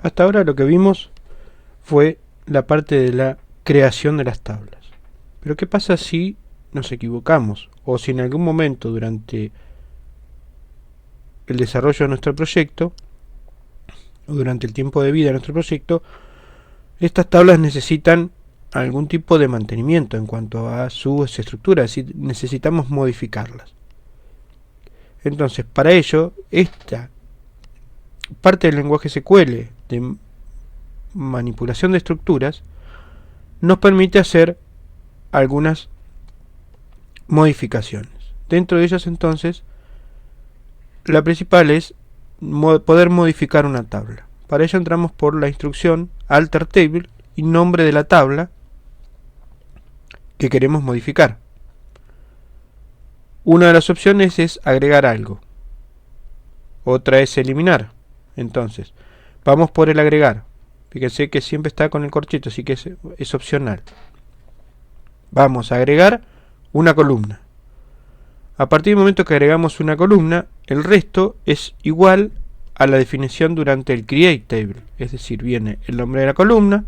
Hasta ahora lo que vimos fue la parte de la creación de las tablas. Pero ¿qué pasa si nos equivocamos? O si en algún momento durante el desarrollo de nuestro proyecto, o durante el tiempo de vida de nuestro proyecto, estas tablas necesitan algún tipo de mantenimiento en cuanto a su estructura, es decir, necesitamos modificarlas. Entonces, para ello, esta parte del lenguaje SQL de manipulación de estructuras nos permite hacer algunas modificaciones. Dentro de ellas, entonces, la principal es poder modificar una tabla. Para ello entramos por la instrucción alter table y nombre de la tabla que queremos modificar. Una de las opciones es agregar algo, otra es eliminar. Entonces, vamos por el agregar. Fíjense que siempre está con el corchito, así que es opcional. Vamos a agregar una columna. A partir del momento que agregamos una columna, el resto es igual a la definición durante el create table. Es decir, viene el nombre de la columna,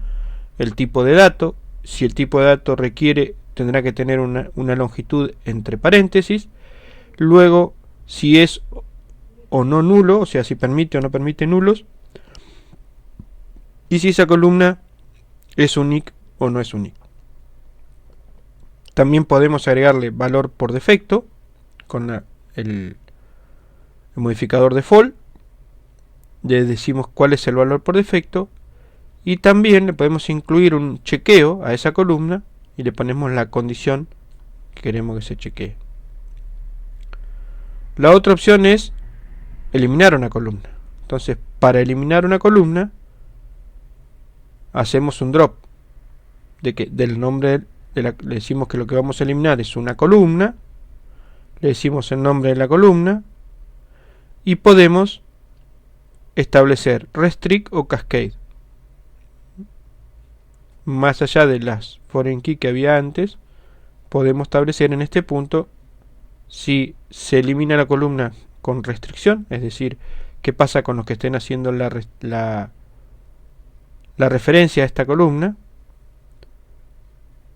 el tipo de dato. Si el tipo de dato requiere, tendrá que tener una longitud entre paréntesis. Luego, si es o no nulo, o sea, si permite o no permite nulos. Y si esa columna es unique o no es unique. También podemos agregarle valor por defecto con el modificador default. Le decimos cuál es el valor por defecto. Y también le podemos incluir un chequeo a esa columna y le ponemos la condición que queremos que se chequee. La otra opción es eliminar una columna. Entonces, para eliminar una columna, hacemos un drop del nombre le decimos que lo que vamos a eliminar es una columna, le decimos el nombre de la columna y podemos establecer restrict o cascade. Más allá de las foreign key que había antes, podemos establecer en este punto si se elimina la columna con restricción, es decir, qué pasa con los que estén haciendo la referencia a esta columna.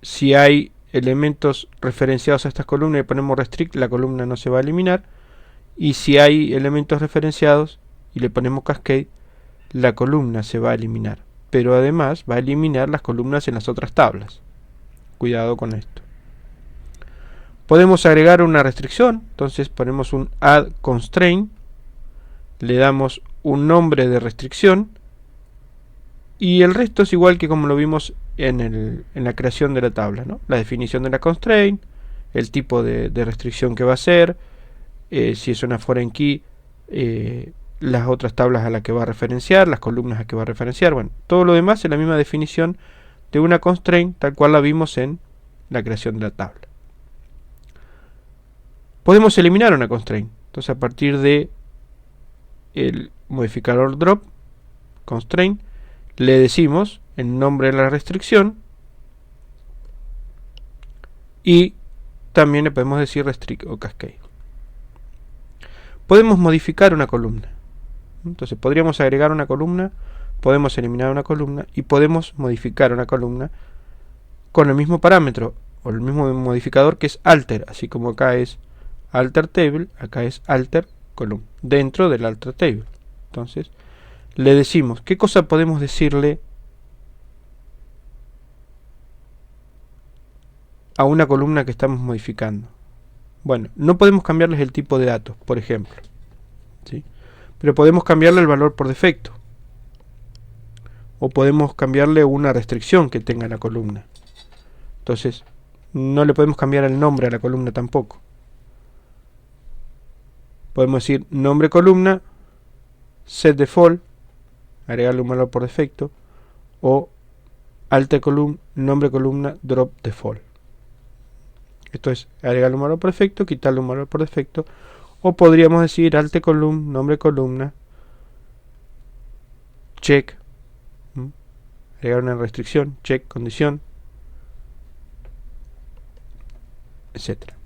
Si hay elementos referenciados a estas columnas y ponemos restrict, la columna no se va a eliminar. Y si hay elementos referenciados y le ponemos cascade, la columna se va a eliminar. Pero además va a eliminar las columnas en las otras tablas. Cuidado con esto. Podemos agregar una restricción, entonces ponemos un add constraint, le damos un nombre de restricción y el resto es igual que como lo vimos en la creación de la tabla, ¿no? La definición de la constraint, el tipo de restricción que va a ser, si es una foreign key, las otras tablas a las que va a referenciar, las columnas a que va a referenciar, bueno, todo lo demás es la misma definición de una constraint tal cual la vimos en la creación de la tabla. Podemos eliminar una constraint, entonces a partir de el modificador drop constraint le decimos el nombre de la restricción y también le podemos decir restrict o cascade. Podemos modificar una columna, entonces podríamos agregar una columna, podemos eliminar una columna y podemos modificar una columna con el mismo parámetro o el mismo modificador que es alter, así como acá es alter table, acá es alter column, dentro del alter table. Entonces le decimos qué cosa podemos decirle a una columna que estamos modificando. Bueno, no podemos cambiarles el tipo de datos, por ejemplo, ¿sí? Pero podemos cambiarle el valor por defecto o podemos cambiarle una restricción que tenga la columna. Entonces no le podemos cambiar el nombre a la columna tampoco. Podemos decir nombre columna set default, agregarle un valor por defecto, o alter column, nombre columna drop default. Esto es agregarle un valor por defecto, quitarle un valor por defecto, o podríamos decir alter column, nombre columna check, agregar una restricción, check, condición, etcétera.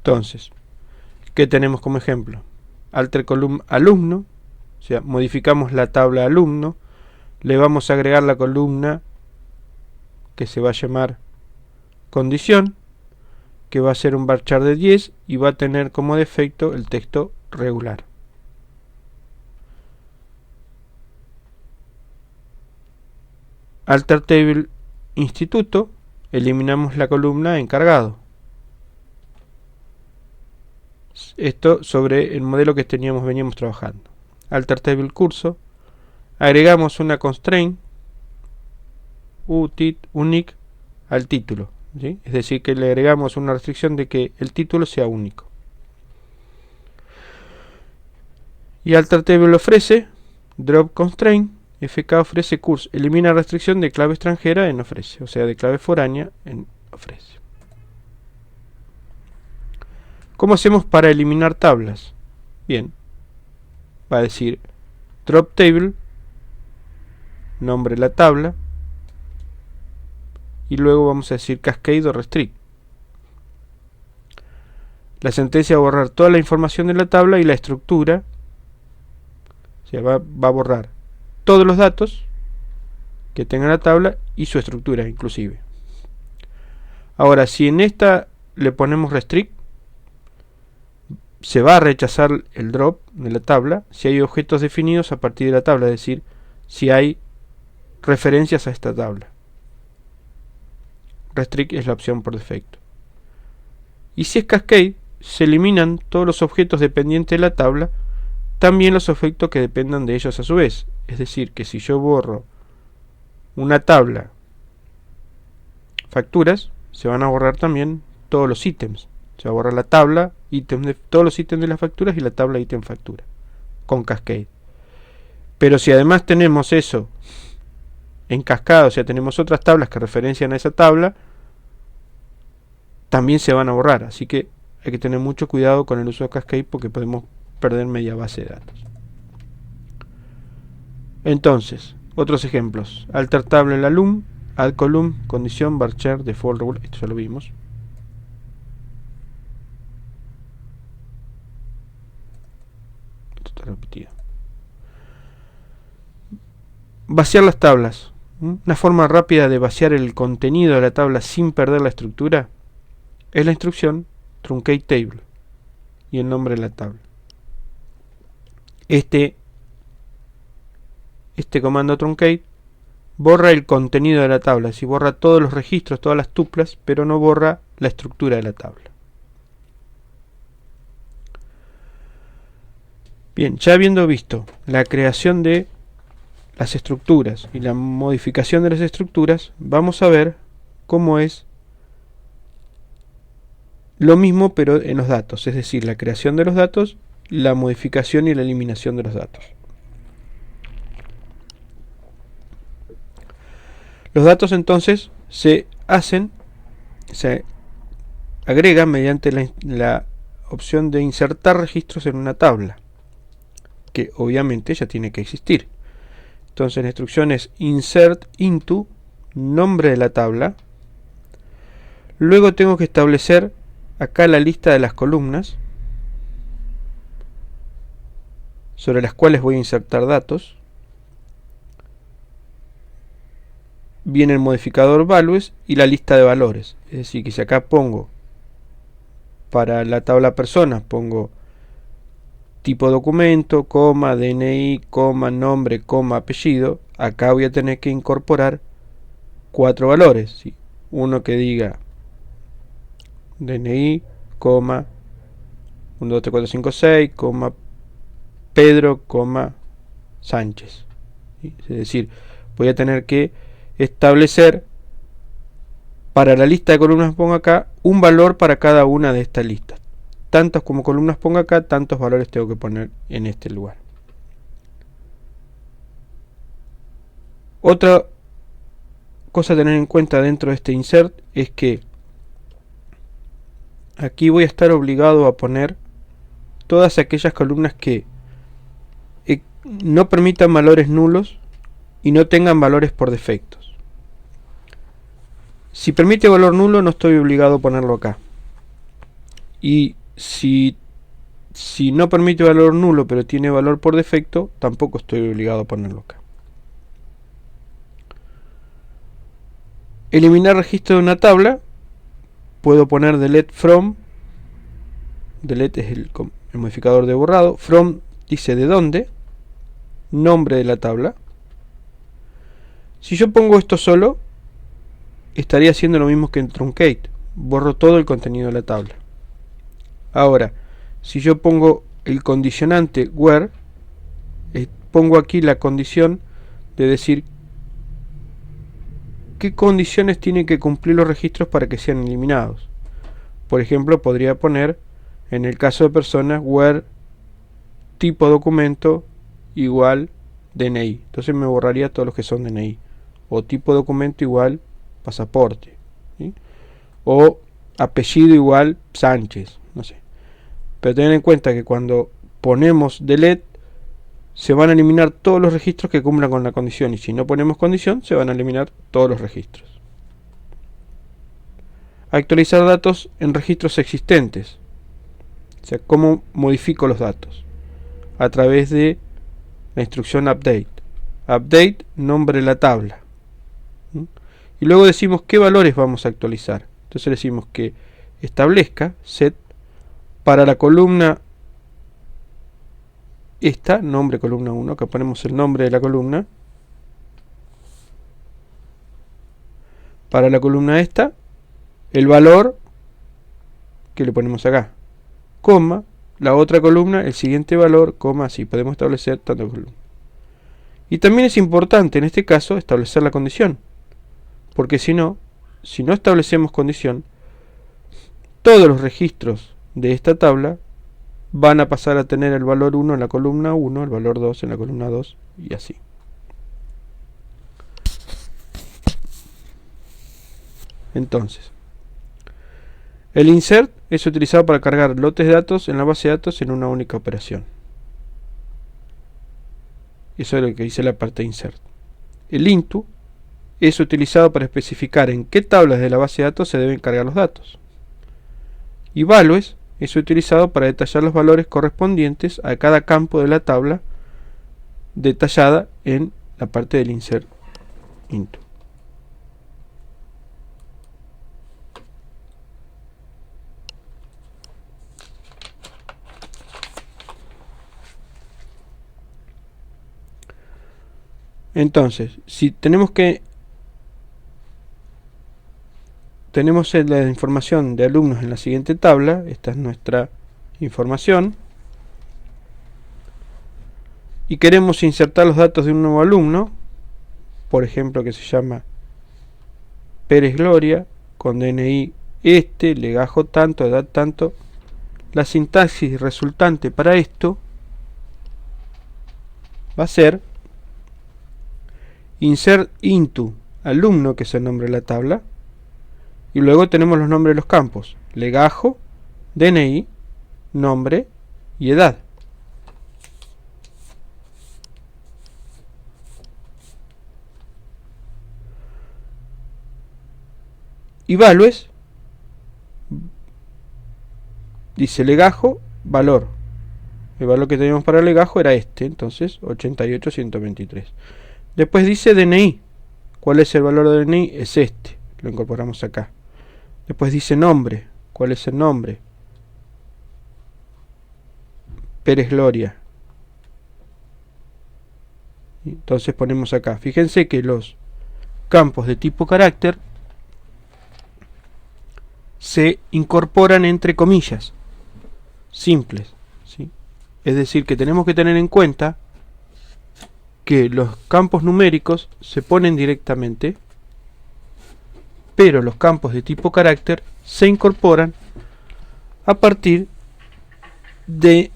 Entonces, ¿qué tenemos como ejemplo? Alter column alumno, o sea, modificamos la tabla alumno, le vamos a agregar la columna que se va a llamar condición, que va a ser un varchar de 10 y va a tener como defecto el texto regular. Alter table instituto, eliminamos la columna encargado. Esto sobre el modelo que veníamos trabajando. Alter table curso, agregamos una constraint unique al título, ¿sí? Es decir, que le agregamos una restricción de que el título sea único. Y alter table ofrece drop constraint, fk ofrece curso, elimina restricción de clave extranjera en ofrece, o sea, de clave foránea en ofrece. ¿Cómo hacemos para eliminar tablas? Bien, va a decir drop table, nombre de la tabla, y luego vamos a decir cascade o restrict. La sentencia va a borrar toda la información de la tabla y la estructura, o sea, va a borrar todos los datos que tenga la tabla y su estructura inclusive. Ahora, si en esta le ponemos restrict, se va a rechazar el drop de la tabla si hay objetos definidos a partir de la tabla, es decir, si hay referencias a esta tabla. Restrict es la opción por defecto. Y si es cascade, se eliminan todos los objetos dependientes de la tabla, también los objetos que dependan de ellos a su vez. Es decir, que si yo borro una tabla facturas, se van a borrar también todos los ítems. Se va a borrar la tabla, todos los ítems de las facturas y la tabla ítem factura, con cascade. Pero si además tenemos eso en cascada, o sea, tenemos otras tablas que referencian a esa tabla, también se van a borrar. Así que hay que tener mucho cuidado con el uso de cascade porque podemos perder media base de datos. Entonces, otros ejemplos: alter table el alum, add column, condición, varchar, default, regular. Esto ya lo vimos. Esto está repetido. Vaciar las tablas. Una forma rápida de vaciar el contenido de la tabla sin perder la estructura es la instrucción truncate table y el nombre de la tabla. Este comando truncate borra el contenido de la tabla, es decir, borra todos los registros, todas las tuplas, pero no borra la estructura de la tabla. Bien, ya habiendo visto la creación de las estructuras y la modificación de las estructuras, vamos a ver cómo es lo mismo pero en los datos, es decir, la creación de los datos, la modificación y la eliminación de los datos. Los datos entonces se agregan mediante la opción de insertar registros en una tabla, que obviamente ya tiene que existir. Entonces la instrucción es insert into, nombre de la tabla. Luego tengo que establecer acá la lista de las columnas sobre las cuales voy a insertar datos. Viene el modificador values y la lista de valores. Es decir, que si acá pongo para la tabla personas, pongo tipo documento, coma, DNI, coma, nombre, coma, apellido, acá voy a tener que incorporar 4 valores, ¿sí? Uno que diga DNI, coma, 1, 2, 3, 4, 5, 6, coma, Pedro, coma, Sánchez, ¿sí? Es decir, voy a tener que establecer para la lista de columnas que pongo acá un valor para cada una de estas listas. Tantos como columnas pongo acá, tantos valores tengo que poner en este lugar. Otra cosa a tener en cuenta dentro de este insert es que aquí voy a estar obligado a poner todas aquellas columnas que no permitan valores nulos y no tengan valores por defectos. Si permite valor nulo, no estoy obligado a ponerlo acá. Y si no permite valor nulo pero tiene valor por defecto, tampoco estoy obligado a ponerlo acá. Eliminar registro de una tabla, puedo poner delete from. Delete es el modificador de borrado. From dice de dónde, nombre de la tabla. Si yo pongo esto solo, estaría haciendo lo mismo que en truncate, borro todo el contenido de la tabla. Ahora, si yo pongo el condicionante where, pongo aquí la condición de decir qué condiciones tienen que cumplir los registros para que sean eliminados. Por ejemplo, podría poner, en el caso de personas, where tipo documento igual DNI. Entonces me borraría todos los que son DNI. O tipo documento igual pasaporte, ¿sí? O apellido igual Sánchez, no sé. Pero ten en cuenta que cuando ponemos delete, se van a eliminar todos los registros que cumplan con la condición, y si no ponemos condición, se van a eliminar todos los registros. Actualizar datos en registros existentes. O sea, ¿cómo modifico los datos? A través de la instrucción update. Update, nombre de la tabla. Y luego decimos qué valores vamos a actualizar. Entonces decimos que establezca set para la columna esta, nombre columna 1, que ponemos el nombre de la columna. Para la columna esta, el valor que le ponemos acá, coma, la otra columna, el siguiente valor, coma, así podemos establecer tanto columna. Y también es importante en este caso establecer la condición, porque si no establecemos condición, todos los registros de esta tabla van a pasar a tener el valor 1 en la columna 1, el valor 2 en la columna 2 y así. Entonces, el insert es utilizado para cargar lotes de datos en la base de datos en una única operación. Eso es lo que dice la parte de insert. El into es utilizado para especificar en qué tablas de la base de datos se deben cargar los datos. Y values es utilizado para detallar los valores correspondientes a cada campo de la tabla detallada en la parte del insert into. Entonces, si tenemos la información de alumnos en la siguiente tabla, esta es nuestra información, y queremos insertar los datos de un nuevo alumno, por ejemplo que se llama Pérez Gloria, con DNI legajo tanto, edad tanto, la sintaxis resultante para esto va a ser insert into alumno, que es el nombre de la tabla, y luego tenemos los nombres de los campos, legajo, DNI, nombre y edad. Y values dice legajo, valor. El valor que teníamos para legajo era entonces 88.123. Después dice DNI. ¿Cuál es el valor de DNI? Es lo incorporamos acá. Después dice nombre. ¿Cuál es el nombre? Pérez Gloria. Entonces ponemos acá. Fíjense que los campos de tipo carácter se incorporan entre comillas simples, ¿sí? Es decir, que tenemos que tener en cuenta que los campos numéricos se ponen directamente, pero los campos de tipo carácter se incorporan a partir de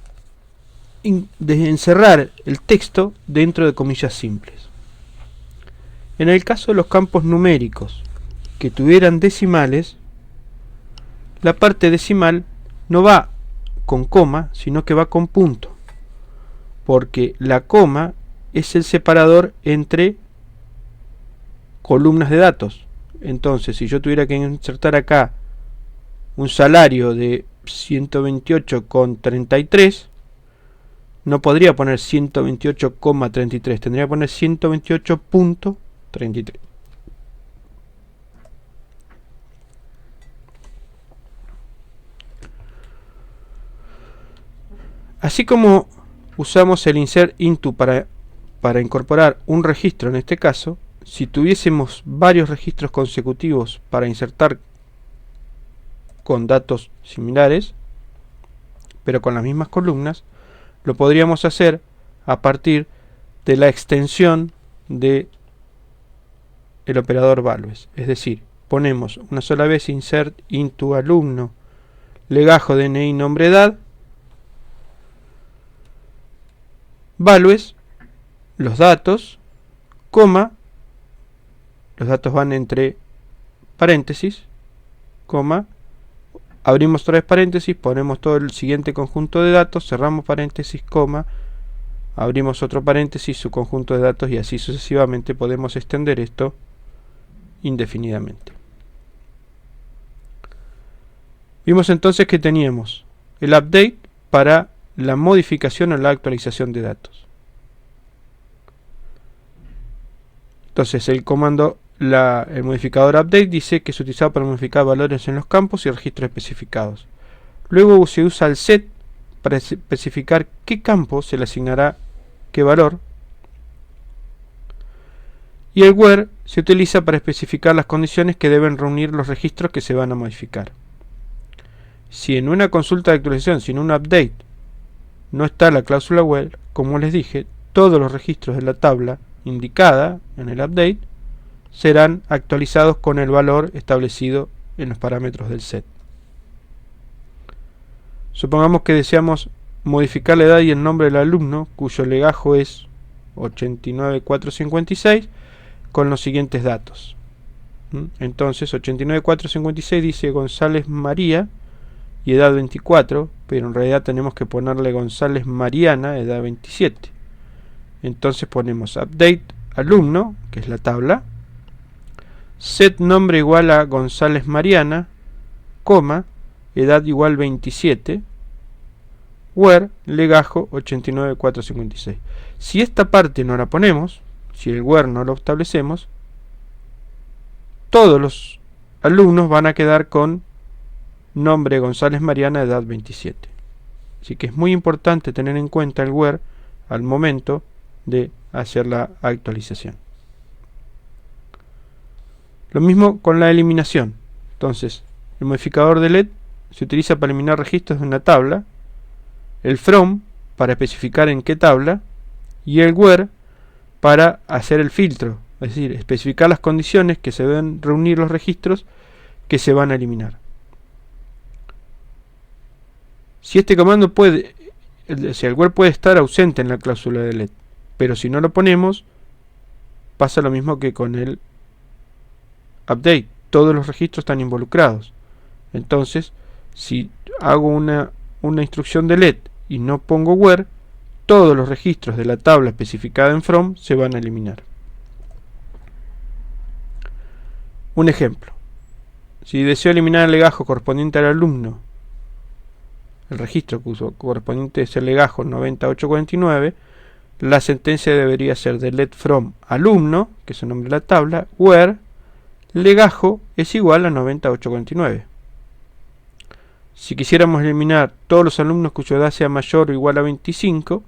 encerrar el texto dentro de comillas simples. En el caso de los campos numéricos que tuvieran decimales, la parte decimal no va con coma, sino que va con punto, porque la coma es el separador entre columnas de datos. Entonces, si yo tuviera que insertar acá un salario de 128,33, no podría poner 128,33, tendría que poner 128.33. Así como usamos el insert into para incorporar un registro en este caso, si tuviésemos varios registros consecutivos para insertar con datos similares, pero con las mismas columnas, lo podríamos hacer a partir de la extensión de el operador values. Es decir, ponemos una sola vez insert into alumno legajo DNI nombre edad values, los datos, coma, los datos van entre paréntesis, coma, abrimos otra vez paréntesis, ponemos todo el siguiente conjunto de datos, cerramos paréntesis, coma, abrimos otro paréntesis, su conjunto de datos, y así sucesivamente podemos extender esto indefinidamente. Vimos entonces que teníamos el update para la modificación o la actualización de datos. Entonces el comando, el modificador update dice que es utilizado para modificar valores en los campos y registros especificados. Luego se usa el set para especificar qué campo se le asignará qué valor. Y el where se utiliza para especificar las condiciones que deben reunir los registros que se van a modificar. Si en una consulta de actualización, si en un update, no está la cláusula where, como les dije, todos los registros de la tabla indicada en el update serán actualizados con el valor establecido en los parámetros del set. Supongamos que deseamos modificar la edad y el nombre del alumno, cuyo legajo es 89456, con los siguientes datos. Entonces 89456 dice González María y edad 24, pero en realidad tenemos que ponerle González Mariana, edad 27. Entonces ponemos update alumno, que es la tabla, set nombre igual a González Mariana, coma, edad igual 27, where legajo 89456. Si esta parte no la ponemos, si el where no lo establecemos, todos los alumnos van a quedar con nombre González Mariana, edad 27. Así que es muy importante tener en cuenta el where al momento de hacer la actualización. Lo mismo con la eliminación. Entonces, el modificador de LED se utiliza para eliminar registros de una tabla, el from para especificar en qué tabla, y el where para hacer el filtro, es decir, especificar las condiciones que se deben reunir los registros que se van a eliminar. Si este comando puede, el where puede estar ausente en la cláusula de LED, pero si no lo ponemos, pasa lo mismo que con el update, todos los registros están involucrados. Entonces, si hago una instrucción de LED y no pongo where, todos los registros de la tabla especificada en from se van a eliminar. Un ejemplo: si deseo eliminar el legajo correspondiente al alumno, el registro correspondiente es el legajo 9849, la sentencia debería ser delete from alumno, que es el nombre de la tabla, where legajo es igual a 9849. Si quisiéramos eliminar todos los alumnos cuya edad sea mayor o igual a 25,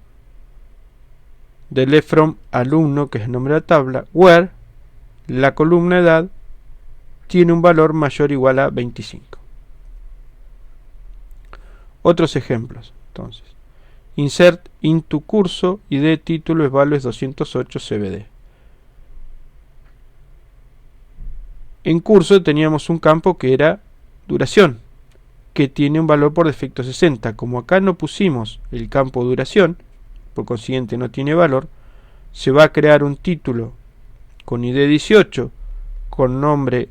delete from alumno, que es el nombre de la tabla, where la columna edad tiene un valor mayor o igual a 25. Otros ejemplos, entonces: insert into curso y de título es values 208 CBD. En curso teníamos un campo que era duración, que tiene un valor por defecto 60. Como acá no pusimos el campo duración, por consiguiente no tiene valor, se va a crear un título con ID 18, con nombre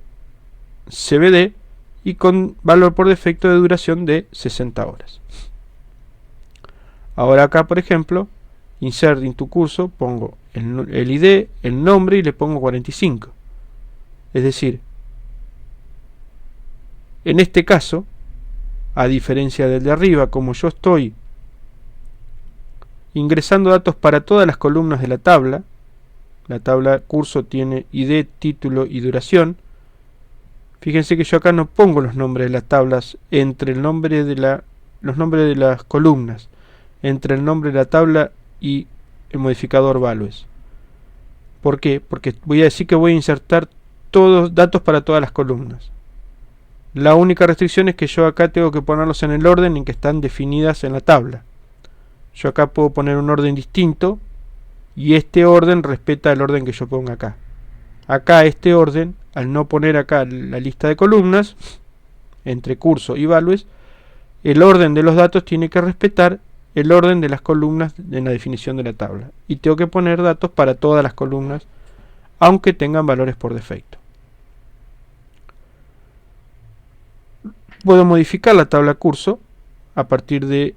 CBD y con valor por defecto de duración de 60 horas. Ahora acá, por ejemplo, insert into curso, pongo el ID, el nombre y le pongo 45. Es decir, en este caso, A diferencia del de arriba, como yo estoy ingresando datos para todas las columnas de la tabla curso tiene ID, título y duración. Fíjense que yo acá no pongo los nombres de las tablas entre el nombre de los nombres de las columnas, entre el nombre de la tabla y el modificador values. ¿Por qué? Porque voy a decir que voy a insertar todos datos para todas las columnas. La única restricción es que yo acá tengo que ponerlos en el orden en que están definidas en la tabla. Yo acá puedo poner un orden distinto y este orden respeta el orden que yo ponga acá. Acá este orden, al no poner acá la lista de columnas entre curso y values, el orden de los datos tiene que respetar el orden de las columnas en la definición de la tabla. Y tengo que poner datos para todas las columnas, aunque tengan valores por defecto. Puedo modificar la tabla curso a partir de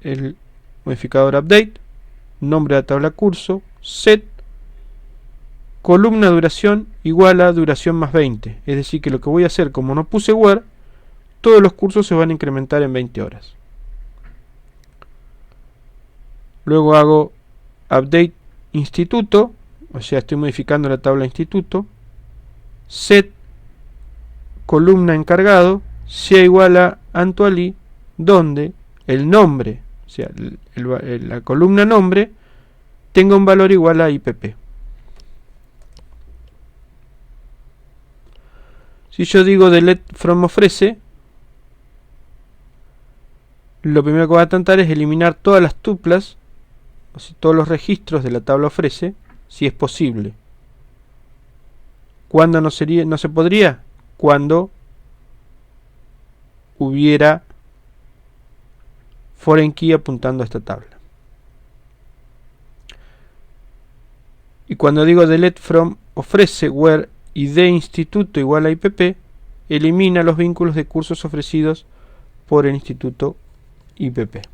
el modificador update, nombre de la tabla curso, set, columna duración igual a duración más 20. Es decir, que lo que voy a hacer, como no puse where, todos los cursos se van a incrementar en 20 horas. Luego hago update instituto, o sea, estoy modificando la tabla instituto, set, columna encargado, sea igual a actually, donde el nombre, o sea, la columna nombre, tenga un valor igual a IPP. Si yo digo delete from ofrece, lo primero que voy a intentar es eliminar todas las tuplas, o sea, todos los registros de la tabla ofrece, si es posible. ¿Cuándo no se podría? Cuando hubiera foreign key apuntando a esta tabla. Y cuando digo delete from ofrece where id instituto igual a IPP, elimina los vínculos de cursos ofrecidos por el instituto IPP.